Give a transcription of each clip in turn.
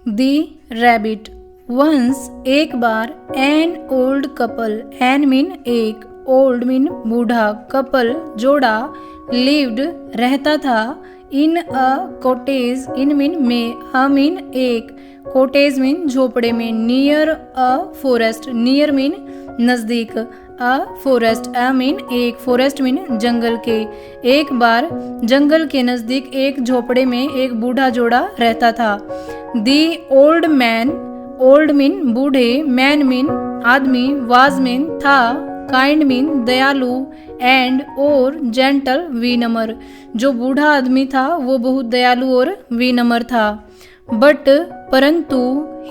दी rabbit. Once एक बार an old couple, an mean एक, ओल्ड मीन बूढ़ा, कपल जोड़ा, लिव्ड रहता था, in a cottage, in mean में, अ मीन एक, कॉटेज मीन झोपड़े में, near a forest, near mean नजदीक, अ फॉरेस्ट, अ मीन एक, फॉरेस्ट मीन जंगल के। एक बार जंगल के नजदीक एक झोपड़े में एक बूढ़ा जोड़ा रहता था। दी ओल्ड मैन, ओल्ड मीन बूढ़े, मैन मीन आदमी, वाज मीन था, काइंड मीन दयालु, एंड और जेंटल विनम्र, जो बूढ़ा आदमी था वो बहुत दयालु और विनम्र था। बट परंतु,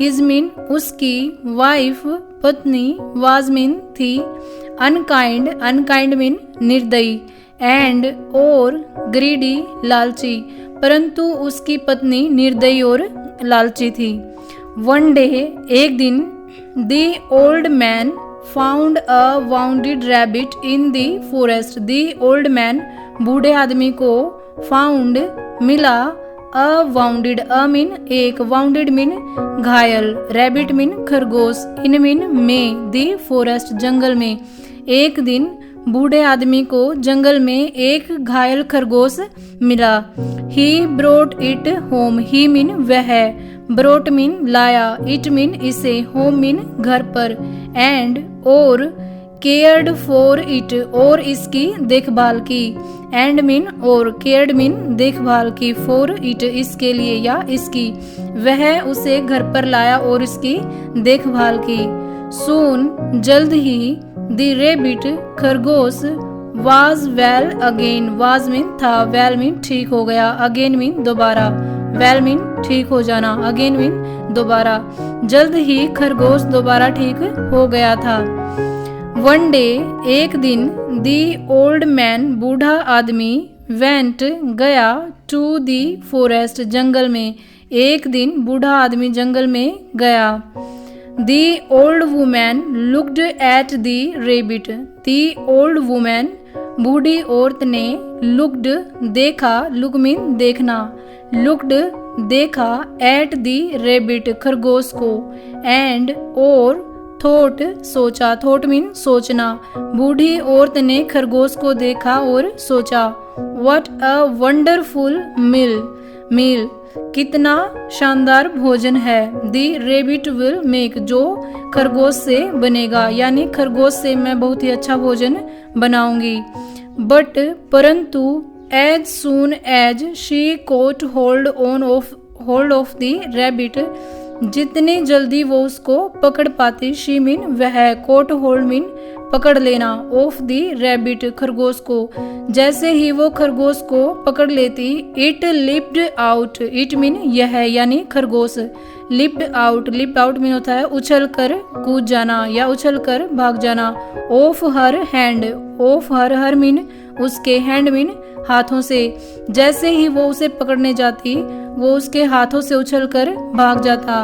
हिज मीन उसकी, वाइफ पत्नी, वाज मीन थी, अनकाइंड, अनकाइंड मीन निर्दयी, एंड और ग्रीडी लालची, परंतु उसकी पत्नी निर्दयी और लालची थी। वन डे एक दिन, दी old man found a bounded rabbit in the forest, the old man बूढ़े आदमी को, फाउंड मिला, अ वाउंडेड, अ मीन एक, वाउंडेड मीन घायल, रैबिट मीन खरगोश, इन मीन में, दी फॉरेस्ट जंगल में। एक दिन बूढ़े आदमी को जंगल में एक घायल खरगोश मिला। He brought it home, he mean वह, ब्रोट मीन लाया, इट मीन इसे, होम मीन घर पर, एंड और केयर्ड फॉर इट, और इसकी देखभाल की, एंड मीन और, केयर्ड मीन देखभाल की, फॉर इट इसके लिए या इसकी, वह उसे घर पर लाया और इसकी देखभाल की। सून जल्द ही, द रेबिट खरगोश, was well again, was mean था, वेल मीन ठीक हो गया, अगेन मीन दोबारा, वेल मीन ठीक हो जाना, अगेन मीन दोबारा, जल्द ही खरगोश दोबारा ठीक हो गया था। वन डे एक दिन, दी ओल्ड मैन बूढ़ा आदमी, वेंट गया, टू दी फॉरेस्ट जंगल में, एक दिन बूढ़ा आदमी जंगल में गया। The old woman looked at the rabbit, the old woman बूढ़ी औरत ने, लुक्ड देखा, लुक मीन देखना, लुक्ड देखा, एट दी रेबिट खरगोश को, एंड और, थॉट सोचा, थॉट मीन सोचना, बूढ़ी औरत ने खरगोश को देखा और सोचा, व्हाट अ वंडरफुल मील, मील कितना शानदार भोजन है, दी रेबिट विल मेक, जो खरगोश से बनेगा, यानी खरगोश से मैं बहुत ही अच्छा भोजन बनाऊंगी। बट परंतु, as soon as she caught hold of the rabbit, जितनी जल्दी वो उसको पकड़ पाती, शी मीन वह, कोट होल्ड मीन पकड़ लेना, ऑफ द रैबिट खरगोश को, जैसे ही वो खरगोश को पकड़ लेती, it lipped out, it mean यह, यानी खरगोश, lipped out, lipped out mean होता है उछल कर कूद जाना या उछल कर भाग जाना, of her hand, of her, her mean उसके, हैंड मीन हाथों से, जैसे ही वो उसे पकड़ने जाती वो उसके हाथों से उछल कर भाग जाता।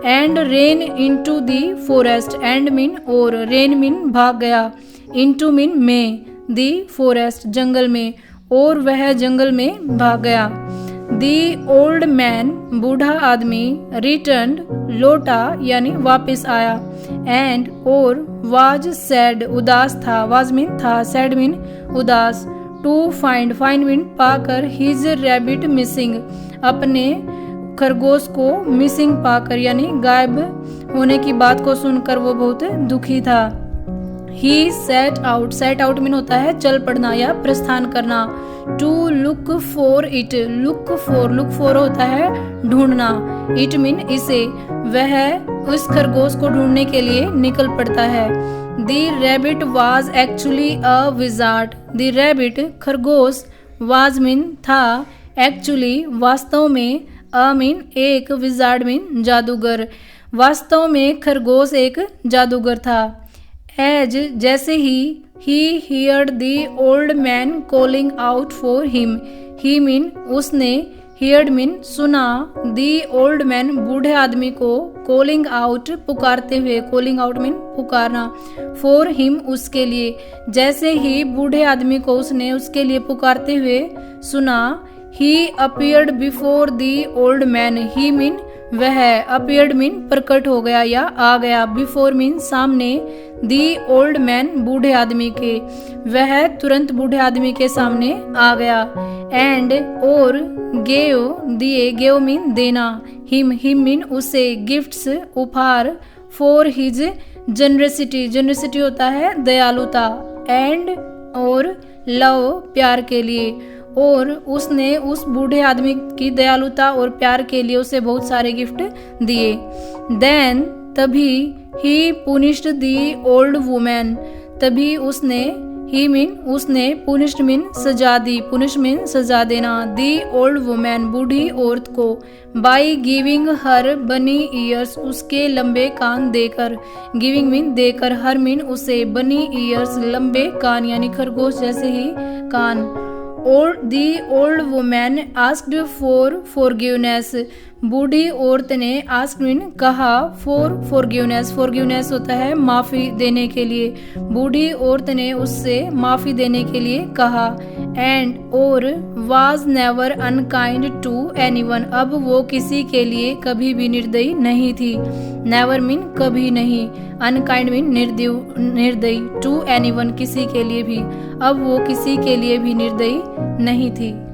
And rain into the forest, and mean और, रेन मीन भाग गया, इनटू मीन में, दी फॉरेस्ट जंगल में, और वह जंगल में भाग गया। दी ओल्ड मैन बूढ़ा आदमी, रिटर्न लौटा यानी वापस आया, एंड और, वाज सैड उदास था, वाज मीन था, सैड मीन उदास, टू फाइंड, फाइंड मीन पाकर, हिज रैबिट मिसिंग, अपने खरगोश को मिसिंग पाकर यानी गायब होने की बात को सुनकर वो बहुत दुखी था। He set out, set out mean होता है चल पड़ना या प्रस्थान करना, to look for it, look for, look for होता है ढूंढना, इट मीन इसे, वह उस खरगोश को ढूंढने के लिए निकल पड़ता है। The rabbit was actually a wizard, the rabbit खरगोश, वाज मीन था, एक्चुअली वास्तव में, अ मीन एक, विजार्ड मीन जादूगर, वास्तव में खरगोश एक जादूगर था। एज जैसे ही heard the old man calling out for him, he mean उसने, हियर्ड मीन सुना, दी ओल्ड मैन बूढ़े आदमी को, कॉलिंग आउट पुकारते हुए, कॉलिंग आउट मीन पुकारना, फॉर हिम उसके लिए, जैसे ही बूढ़े आदमी को उसने उसके लिए पुकारते हुए सुना, he appeared before the old man, he mean वह, अपीयर्ड मीन प्रकट हो गया या आ गया, बिफोर मीन सामने, दी ओल्ड मैन बूढ़े आदमी के, वह तुरंत बूढ़े आदमी के सामने आ गया, एंड और, गेव दिए, गेव मीन देना, हिम मीन उसे, गिफ्ट्स उपहार, फॉर हिज जनरसिटी, जनरसिटी होता है दयालुता, एंड और, लव प्यार के लिए, और उसने उस बूढ़े आदमी की दयालुता और प्यार के लिए उसे बहुत सारे गिफ्ट दिए। देन तभी, ही पुनिश्ड दी ओल्ड वुमेन, तभी उसने, ही मीन उसने, पुनिश्ड मीन सजा दी, पुनिश मीन सजा देना, दी ओल्ड वुमेन बूढ़ी औरत को, बाई गिविंग हर बनी ईयर्स, उसके लंबे कान देकर, गिविंग मीन देकर, हर मीन उसे, बनी ईयर्स लंबे कान यानी खरगोश जैसे ही कान। और the old women asked for forgiveness, बूढ़ी औरत ने, आस्क्ड मीन कहा, फॉर फॉरगिवनेस, फॉरगिवनेस होता है माफ़ी देने के लिए, बूढ़ी औरत ने उससे माफ़ी देने के लिए कहा, एंड और, was never unkind to anyone, अब वो किसी के लिए कभी भी निर्दयी नहीं थी, नेवर मीन कभी नहीं, अनकाइंड मीन निर्दयी, टू एनीवन किसी के लिए भी, अब वो किसी के लिए भी निर्दयी नहीं थी।